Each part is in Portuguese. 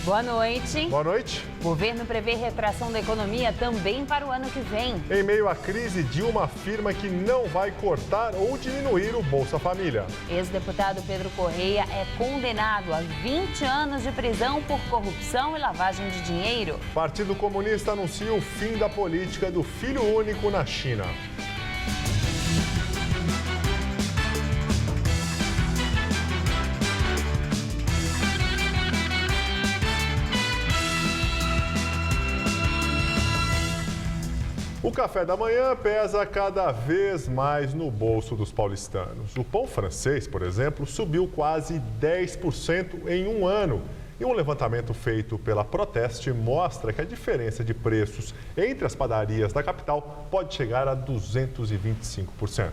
Boa noite. Boa noite. O governo prevê retração da economia também para o ano que vem. Em meio à crise, Dilma afirma que não vai cortar ou diminuir o Bolsa Família. Ex-deputado Pedro Correia é condenado a 20 anos de prisão por corrupção e lavagem de dinheiro. O Partido Comunista anuncia o fim da política do filho único na China. O café da manhã pesa cada vez mais no bolso dos paulistanos. O pão francês, por exemplo, subiu quase 10% em um ano. E um levantamento feito pela Proteste mostra que a diferença de preços entre as padarias da capital pode chegar a 225%.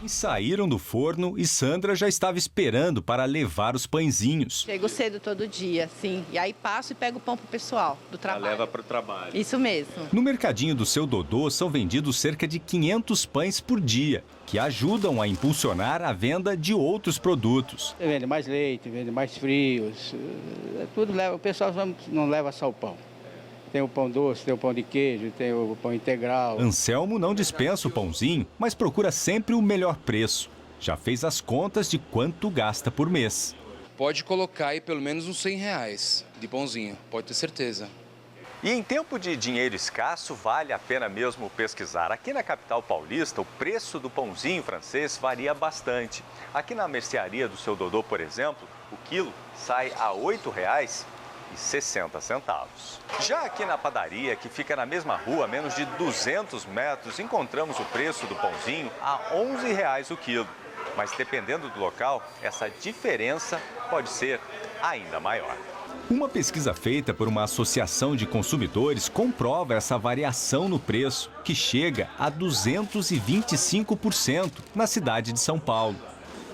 Saíram do forno e Sandra já estava esperando para levar os pãezinhos. Chego cedo todo dia, sim. E aí passo e pego o pão pro pessoal do trabalho. Leva para o trabalho. Isso mesmo. No mercadinho do Seu Dodô são vendidos cerca de 500 pães por dia, que ajudam a impulsionar a venda de outros produtos. Vende mais leite, vende mais frios, tudo leva. O pessoal não leva só o pão. Tem o pão doce, tem o pão de queijo, tem o pão integral. Anselmo não dispensa o pãozinho, mas procura sempre o melhor preço. Já fez as contas de quanto gasta por mês. Pode colocar aí pelo menos uns R$100 de pãozinho, pode ter certeza. E em tempo de dinheiro escasso, vale a pena mesmo pesquisar. Aqui na capital paulista, o preço do pãozinho francês varia bastante. Aqui na mercearia do Seu Dodô, por exemplo, o quilo sai a R$ 8,60. Já aqui na padaria, que fica na mesma rua, a menos de 200 metros, encontramos o preço do pãozinho a R$ 11,00 o quilo. Mas dependendo do local, essa diferença pode ser ainda maior. Uma pesquisa feita por uma associação de consumidores comprova essa variação no preço, que chega a 225% na cidade de São Paulo.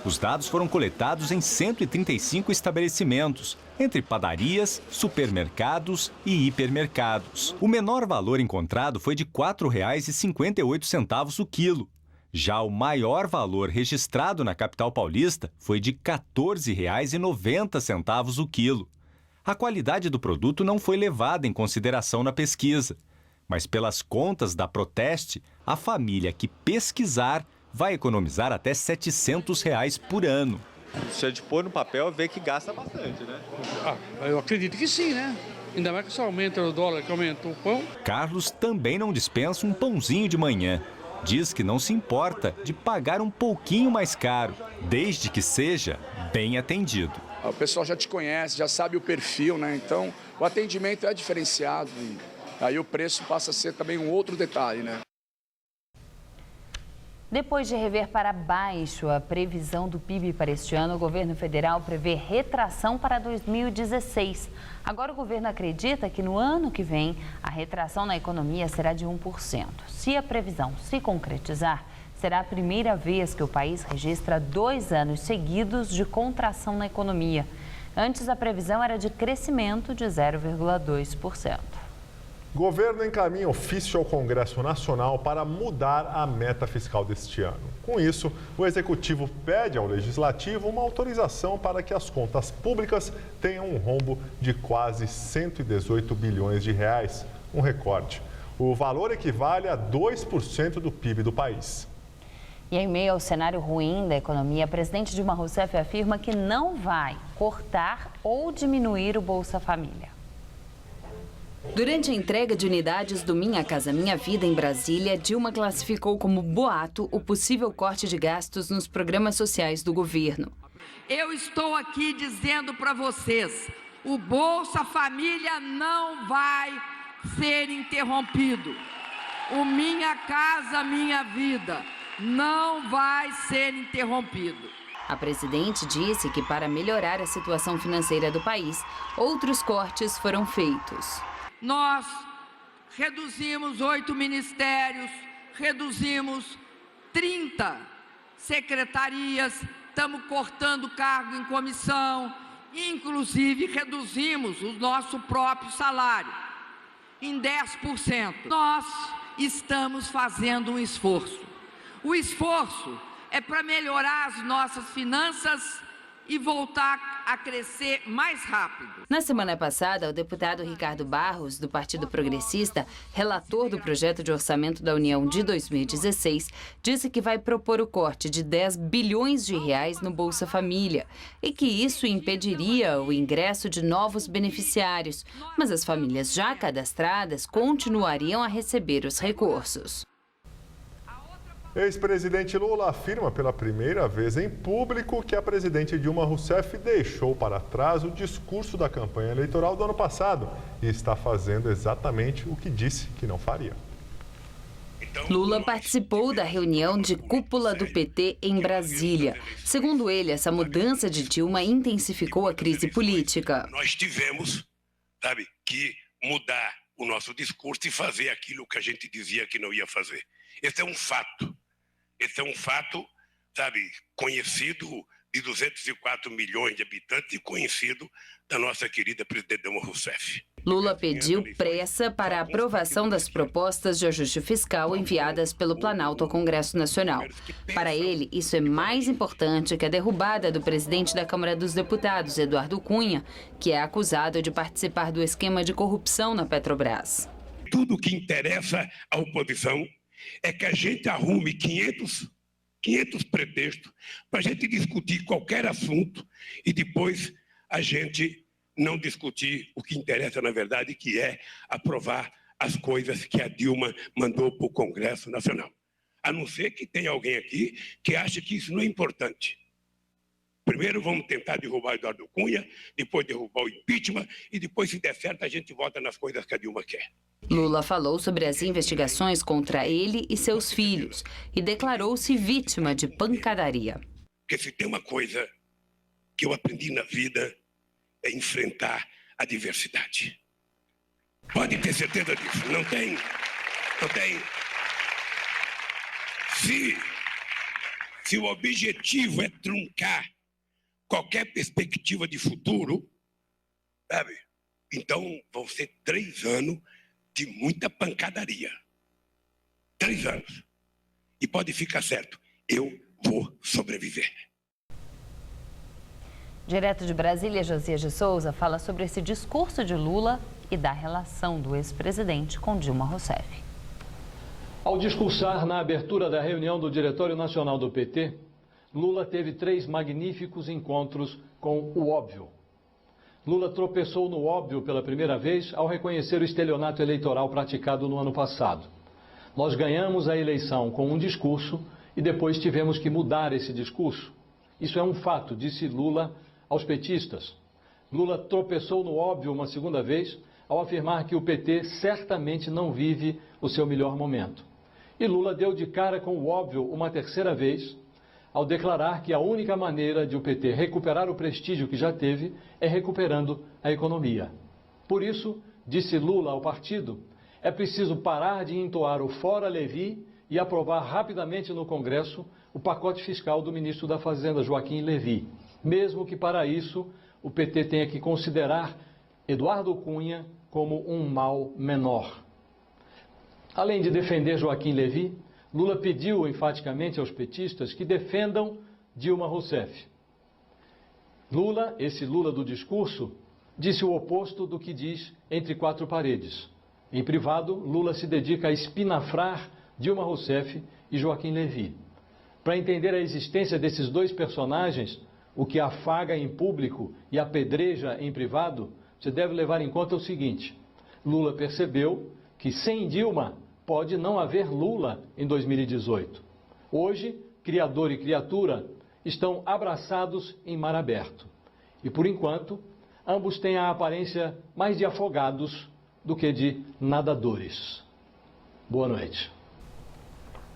Os dados foram coletados em 135 estabelecimentos, entre padarias, supermercados e hipermercados. O menor valor encontrado foi de R$ 4,58 o quilo. Já o maior valor registrado na capital paulista foi de R$ 14,90 o quilo. A qualidade do produto não foi levada em consideração na pesquisa, mas pelas contas da Proteste, a família que pesquisar vai economizar até R$ 700 por ano. Se a gente pôr no papel, vê que gasta bastante, né? Eu acredito que sim, né? Ainda mais que só aumenta o dólar, que aumentou o pão. Carlos também não dispensa um pãozinho de manhã. Diz que não se importa de pagar um pouquinho mais caro, desde que seja bem atendido. O pessoal já te conhece, já sabe o perfil, né? Então, o atendimento é diferenciado e aí o preço passa a ser também um outro detalhe, né? Depois de rever para baixo a previsão do PIB para este ano, o governo federal prevê retração para 2016. Agora o governo acredita que no ano que vem a retração na economia será de 1%. Se a previsão se concretizar, será a primeira vez que o país registra 2 anos seguidos de contração na economia. Antes a previsão era de crescimento de 0,2%. Governo encaminha ofício ao Congresso Nacional para mudar a meta fiscal deste ano. Com isso, o Executivo pede ao Legislativo uma autorização para que as contas públicas tenham um rombo de quase 118 bilhões de reais, um recorde. O valor equivale a 2% do PIB do país. E em meio ao cenário ruim da economia, a presidente Dilma Rousseff afirma que não vai cortar ou diminuir o Bolsa Família. Durante a entrega de unidades do Minha Casa Minha Vida em Brasília, Dilma classificou como boato o possível corte de gastos nos programas sociais do governo. Eu estou aqui dizendo para vocês, o Bolsa Família não vai ser interrompido. O Minha Casa Minha Vida não vai ser interrompido. A presidente disse que para melhorar a situação financeira do país, outros cortes foram feitos. Nós reduzimos 8 ministérios, reduzimos 30 secretarias, estamos cortando cargo em comissão, inclusive reduzimos o nosso próprio salário em 10%. Nós estamos fazendo um esforço. O esforço é para melhorar as nossas finanças e voltar a crescer mais rápido. Na semana passada, o deputado Ricardo Barros, do Partido Progressista, relator do projeto de orçamento da União de 2016, disse que vai propor o corte de 10 bilhões de reais no Bolsa Família e que isso impediria o ingresso de novos beneficiários, mas as famílias já cadastradas continuariam a receber os recursos. Ex-presidente Lula afirma pela primeira vez em público que a presidente Dilma Rousseff deixou para trás o discurso da campanha eleitoral do ano passado e está fazendo exatamente o que disse que não faria. Lula participou da reunião de cúpula do PT em Brasília. Segundo ele, essa mudança de Dilma intensificou a crise política. Nós tivemos, que mudar o nosso discurso e fazer aquilo que a gente dizia que não ia fazer. Esse é um fato. Esse é um fato, conhecido de 204 milhões de habitantes e conhecido da nossa querida presidente Dilma Rousseff. Lula pediu pressa para a aprovação das propostas de ajuste fiscal enviadas pelo Planalto ao Congresso Nacional. Para ele, isso é mais importante que a derrubada do presidente da Câmara dos Deputados, Eduardo Cunha, que é acusado de participar do esquema de corrupção na Petrobras. Tudo o que interessa à oposição é que a gente arrume 500 pretextos para a gente discutir qualquer assunto e depois a gente não discutir o que interessa, na verdade, que é aprovar as coisas que a Dilma mandou para o Congresso Nacional. A não ser que tenha alguém aqui que acha que isso não é importante. Primeiro vamos tentar derrubar Eduardo Cunha, depois derrubar o impeachment e depois, se der certo, a gente vota nas coisas que a Dilma quer. Lula falou sobre as investigações contra ele e seus filhos e declarou-se vítima de pancadaria. Porque se tem uma coisa que eu aprendi na vida é enfrentar a diversidade. Pode ter certeza disso. Não tem. Se o objetivo é truncar qualquer perspectiva de futuro, então vão ser 3 anos de muita pancadaria. 3 anos. E pode ficar certo, eu vou sobreviver. Direto de Brasília, Josias de Souza fala sobre esse discurso de Lula e da relação do ex-presidente com Dilma Rousseff. Ao discursar na abertura da reunião do Diretório Nacional do PT, Lula teve 3 magníficos encontros com o óbvio. Lula tropeçou no óbvio pela primeira vez ao reconhecer o estelionato eleitoral praticado no ano passado. Nós ganhamos a eleição com um discurso e depois tivemos que mudar esse discurso. Isso é um fato, disse Lula aos petistas. Lula tropeçou no óbvio uma segunda vez ao afirmar que o PT certamente não vive o seu melhor momento. E Lula deu de cara com o óbvio uma terceira vez ao declarar que a única maneira de o PT recuperar o prestígio que já teve é recuperando a economia. Por isso, disse Lula ao partido, é preciso parar de entoar o Fora Levi e aprovar rapidamente no Congresso o pacote fiscal do ministro da Fazenda, Joaquim Levy, mesmo que para isso o PT tenha que considerar Eduardo Cunha como um mal menor. Além de defender Joaquim Levy, Lula pediu enfaticamente aos petistas que defendam Dilma Rousseff. Lula, esse Lula do discurso, disse o oposto do que diz entre 4 paredes. Em privado, Lula se dedica a espinafrar Dilma Rousseff e Joaquim Levy. Para entender a existência desses 2 personagens, o que afaga em público e apedreja em privado, você deve levar em conta o seguinte: Lula percebeu que sem Dilma pode não haver Lula em 2018. Hoje, criador e criatura estão abraçados em mar aberto. E, por enquanto, ambos têm a aparência mais de afogados do que de nadadores. Boa noite.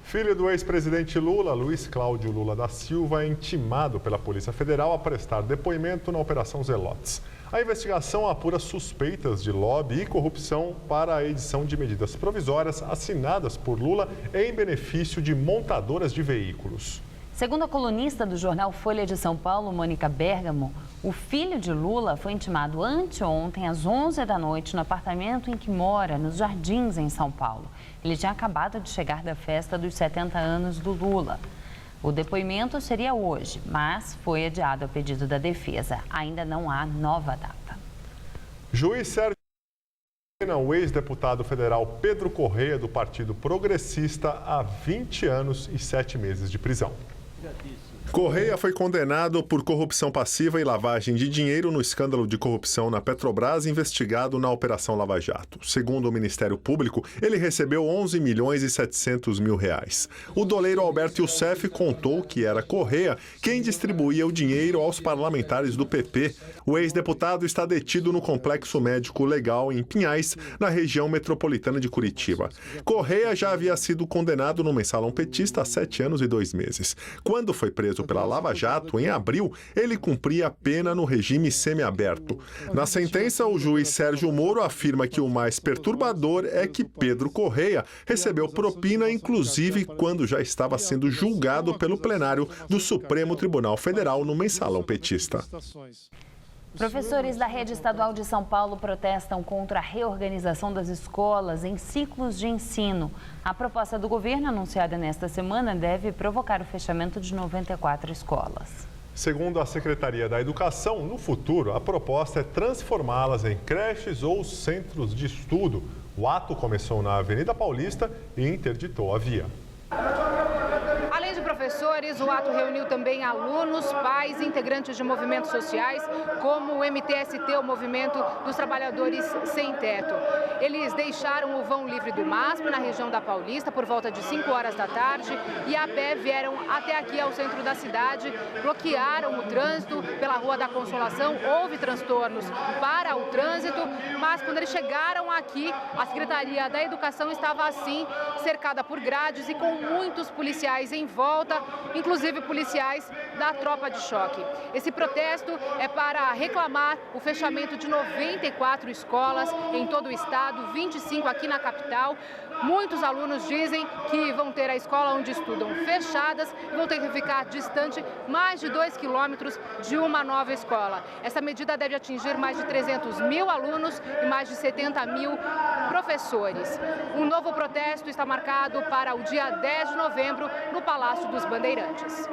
Filho do ex-presidente Lula, Luiz Cláudio Lula da Silva, é intimado pela Polícia Federal a prestar depoimento na Operação Zelotes. A investigação apura suspeitas de lobby e corrupção para a edição de medidas provisórias assinadas por Lula em benefício de montadoras de veículos. Segundo a colunista do jornal Folha de São Paulo, Mônica Bergamo, o filho de Lula foi intimado anteontem, às 11 da noite, no apartamento em que mora, nos Jardins, em São Paulo. Ele tinha acabado de chegar da festa dos 70 anos do Lula. O depoimento seria hoje, mas foi adiado a pedido da defesa. Ainda não há nova data. Juiz Sérgio, o ex-deputado federal Pedro Correia, do Partido Progressista, a 20 anos e 7 meses de prisão. Correia foi condenado por corrupção passiva e lavagem de dinheiro no escândalo de corrupção na Petrobras, investigado na Operação Lava Jato. Segundo o Ministério Público, ele recebeu 11 milhões e 700 mil reais. O doleiro Alberto Youssef contou que era Correia quem distribuía o dinheiro aos parlamentares do PP. O ex-deputado está detido no Complexo Médico Legal em Pinhais, na região metropolitana de Curitiba. Correia já havia sido condenado no Mensalão Petista a 7 anos e 2 meses. Quando foi preso pela Lava Jato, em abril, ele cumpria a pena no regime semiaberto. Na sentença, o juiz Sérgio Moro afirma que o mais perturbador é que Pedro Correia recebeu propina, inclusive quando já estava sendo julgado pelo plenário do Supremo Tribunal Federal no Mensalão Petista. Professores da rede estadual de São Paulo protestam contra a reorganização das escolas em ciclos de ensino. A proposta do governo, anunciada nesta semana, deve provocar o fechamento de 94 escolas. Segundo a Secretaria da Educação, no futuro, a proposta é transformá-las em creches ou centros de estudo. O ato começou na Avenida Paulista e interditou a via. Além de professores, o ato reuniu também alunos, pais e integrantes de movimentos sociais, como o MTST, o Movimento dos Trabalhadores Sem Teto. Eles deixaram o vão livre do MASP, na região da Paulista, por volta de 5 horas da tarde, e a pé vieram até aqui ao centro da cidade, bloquearam o trânsito pela Rua da Consolação. Houve transtornos para o trânsito, mas quando eles chegaram aqui, a Secretaria da Educação estava assim, cercada por grades e com muitos policiais em volta, inclusive policiais da tropa de choque. Esse protesto é para reclamar o fechamento de 94 escolas em todo o estado, 25 aqui na capital. Muitos alunos dizem que vão ter a escola onde estudam fechadas e vão ter que ficar distante mais de 2 quilômetros de uma nova escola. Essa medida deve atingir mais de 300 mil alunos e mais de 70 mil professores. Um novo protesto está marcado para o dia 10 de novembro no Palácio dos Bandeirantes.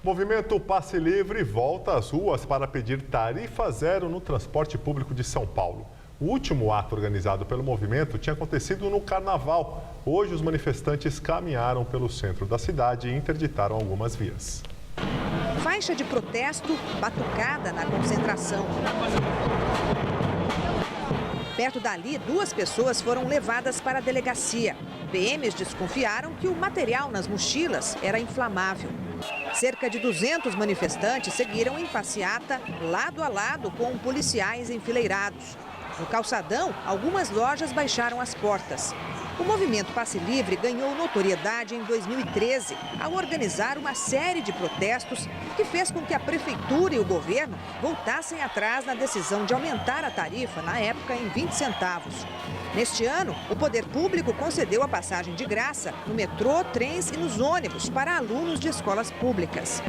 Movimento Passe Livre volta às ruas para pedir tarifa zero no transporte público de São Paulo. O último ato organizado pelo movimento tinha acontecido no Carnaval. Hoje, os manifestantes caminharam pelo centro da cidade e interditaram algumas vias. Faixa de protesto, batucada na concentração. Perto dali, 2 pessoas foram levadas para a delegacia. PMs desconfiaram que o material nas mochilas era inflamável. Cerca de 200 manifestantes seguiram em passeata, lado a lado com policiais enfileirados. No calçadão, algumas lojas baixaram as portas. O movimento Passe Livre ganhou notoriedade em 2013 ao organizar uma série de protestos que fez com que a prefeitura e o governo voltassem atrás na decisão de aumentar a tarifa, na época, em 20 centavos. Neste ano, o poder público concedeu a passagem de graça no metrô, trens e nos ônibus para alunos de escolas públicas.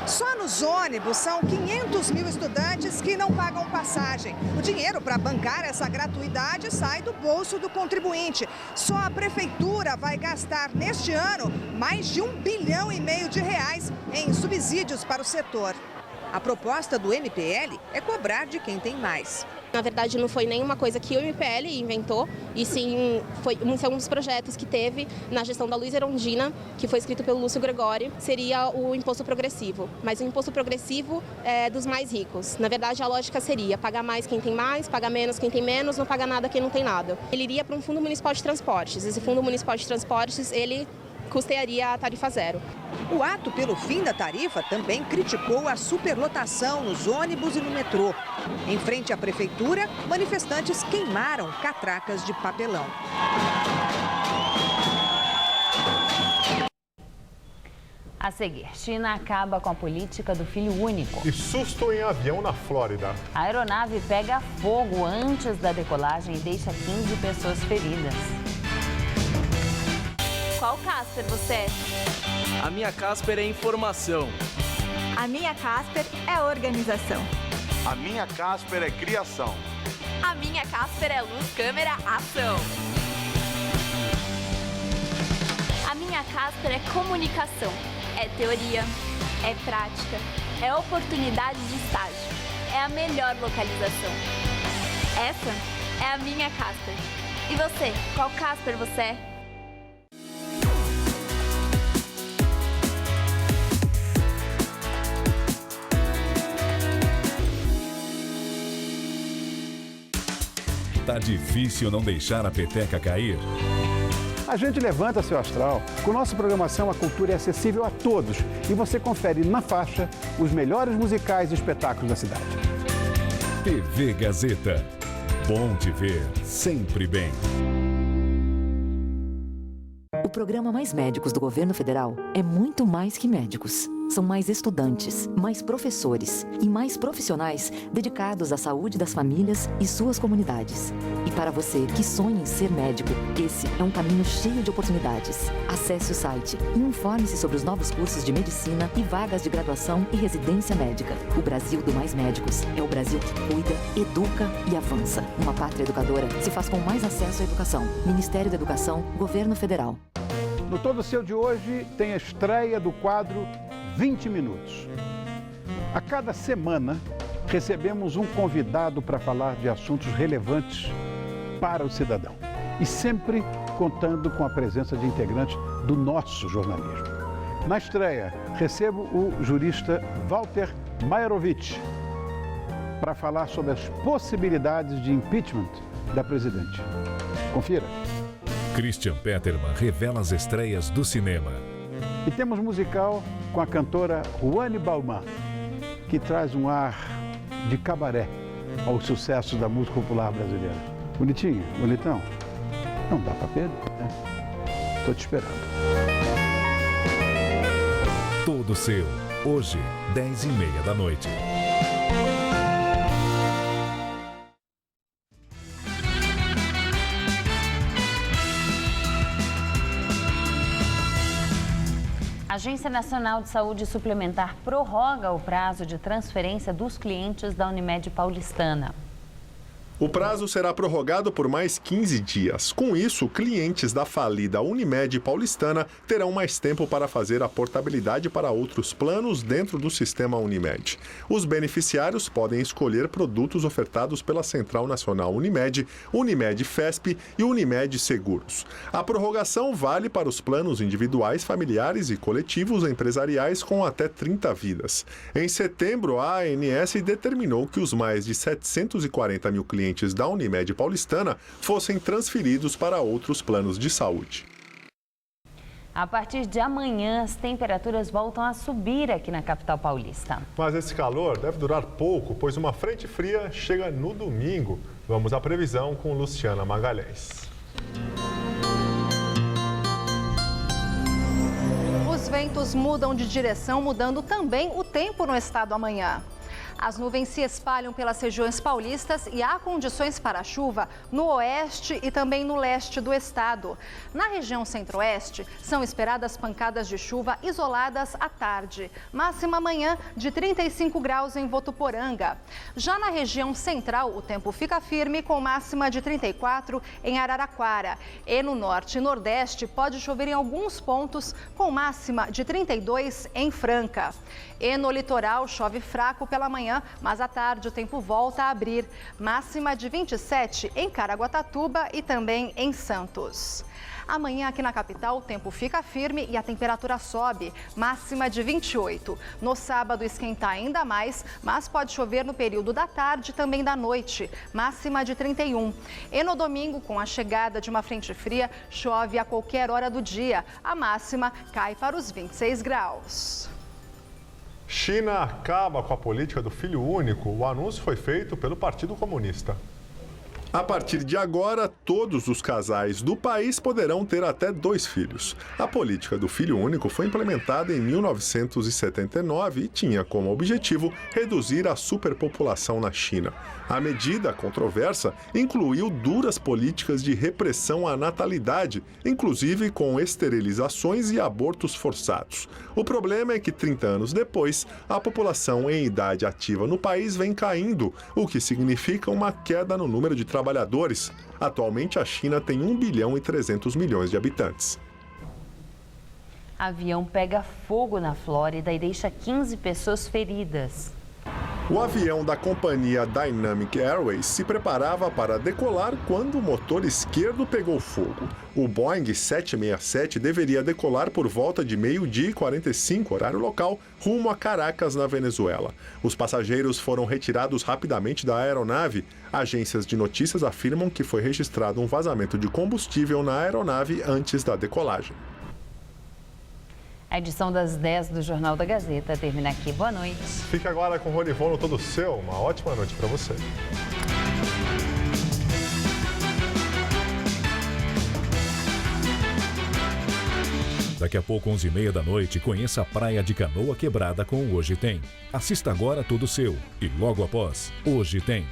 Só nos ônibus são 500 mil estudantes que não pagam passagem. O dinheiro para bancar essa gratuidade sai do bolso do contribuinte. Só a prefeitura vai gastar neste ano mais de R$1,5 bilhão em subsídios para o setor. A proposta do MPL é cobrar de quem tem mais. Na verdade, não foi nenhuma coisa que o MPL inventou, e sim são uns projetos que teve na gestão da Luísa Erundina, que foi escrito pelo Lúcio Gregório, seria o imposto progressivo. Mas o imposto progressivo é dos mais ricos. Na verdade, a lógica seria pagar mais quem tem mais, pagar menos quem tem menos, não pagar nada quem não tem nada. Ele iria para um fundo municipal de transportes. Esse fundo municipal de transportes, ele custearia a tarifa zero. O ato pelo fim da tarifa também criticou a superlotação nos ônibus e no metrô. Em frente à prefeitura, manifestantes queimaram catracas de papelão. A seguir, China acaba com a política do filho único. E susto em avião na Flórida. A aeronave pega fogo antes da decolagem e deixa 15 pessoas feridas. Qual Casper você é? A minha Casper é informação. A minha Casper é organização. A minha Casper é criação. A minha Casper é luz, câmera, ação. A minha Casper é comunicação. É teoria, é prática, é oportunidade de estágio. É a melhor localização. Essa é a minha Casper. E você, qual Casper você é? Tá difícil não deixar a peteca cair? A gente levanta seu astral. Com nossa programação, a cultura é acessível a todos. E você confere na faixa os melhores musicais e espetáculos da cidade. TV Gazeta. Bom te ver, sempre bem. O programa Mais Médicos do Governo Federal é muito mais que médicos. São mais estudantes, mais professores e mais profissionais dedicados à saúde das famílias e suas comunidades. E para você que sonha em ser médico, esse é um caminho cheio de oportunidades. Acesse o site e informe-se sobre os novos cursos de medicina e vagas de graduação e residência médica. O Brasil do Mais Médicos é o Brasil que cuida, educa e avança. Uma pátria educadora se faz com mais acesso à educação. Ministério da Educação, Governo Federal. No Todo Seu de hoje tem a estreia do quadro 20 Minutos. A cada semana, recebemos um convidado para falar de assuntos relevantes para o cidadão. E sempre contando com a presença de integrantes do nosso jornalismo. Na estreia, recebo o jurista Walter Maierovitch para falar sobre as possibilidades de impeachment da presidente. Confira. Christian Petermann revela as estreias do cinema. E temos musical com a cantora Ruane Bauman, que traz um ar de cabaré ao sucesso da música popular brasileira. Bonitinho? Bonitão? Não dá para perder, né? Tô te esperando. Todo seu, hoje, 10h30 da noite. A Agência Nacional de Saúde Suplementar prorroga o prazo de transferência dos clientes da Unimed Paulistana. O prazo será prorrogado por mais 15 dias. Com isso, clientes da falida Unimed Paulistana terão mais tempo para fazer a portabilidade para outros planos dentro do sistema Unimed. Os beneficiários podem escolher produtos ofertados pela Central Nacional Unimed, Unimed Fesp e Unimed Seguros. A prorrogação vale para os planos individuais, familiares e coletivos empresariais com até 30 vidas. Em setembro, a ANS determinou que os mais de 740 mil clientes da Unimed Paulistana fossem transferidos para outros planos de saúde. A partir de amanhã, as temperaturas voltam a subir aqui na capital paulista. Mas esse calor deve durar pouco, pois uma frente fria chega no domingo. Vamos à previsão com Luciana Magalhães. Os ventos mudam de direção, mudando também o tempo no estado amanhã. As nuvens se espalham pelas regiões paulistas e há condições para chuva no oeste e também no leste do estado. Na região centro-oeste, são esperadas pancadas de chuva isoladas à tarde. Máxima amanhã de 35 graus em Votuporanga. Já na região central, o tempo fica firme com máxima de 34 em Araraquara. E no norte e nordeste, pode chover em alguns pontos com máxima de 32 em Franca. E no litoral, chove fraco pela manhã, mas à tarde o tempo volta a abrir. Máxima de 27 em Caraguatatuba e também em Santos. Amanhã aqui na capital o tempo fica firme e a temperatura sobe, máxima de 28. No sábado esquenta ainda mais, mas pode chover no período da tarde e também da noite, máxima de 31. E no domingo, com a chegada de uma frente fria, chove a qualquer hora do dia. A máxima cai para os 26 graus. China acaba com a política do filho único. O anúncio foi feito pelo Partido Comunista. A partir de agora, todos os casais do país poderão ter até 2 filhos. A política do filho único foi implementada em 1979 e tinha como objetivo reduzir a superpopulação na China. A medida controversa incluiu duras políticas de repressão à natalidade, inclusive com esterilizações e abortos forçados. O problema é que 30 anos depois, a população em idade ativa no país vem caindo, o que significa uma queda no número de trabalhadores. Atualmente, a China tem 1 bilhão e 300 milhões de habitantes. Avião pega fogo na Flórida e deixa 15 pessoas feridas. O avião da companhia Dynamic Airways se preparava para decolar quando o motor esquerdo pegou fogo. O Boeing 767 deveria decolar por volta de 12h45, horário local, rumo a Caracas, na Venezuela. Os passageiros foram retirados rapidamente da aeronave. Agências de notícias afirmam que foi registrado um vazamento de combustível na aeronave antes da decolagem. A edição das 10 do Jornal da Gazeta termina aqui. Boa noite. Fica agora com o Ronivono Todo Seu. Uma ótima noite para você. Daqui a pouco, 11h30 da noite, conheça a Praia de Canoa Quebrada com o Hoje Tem. Assista agora Todo Seu. E logo após, Hoje Tem.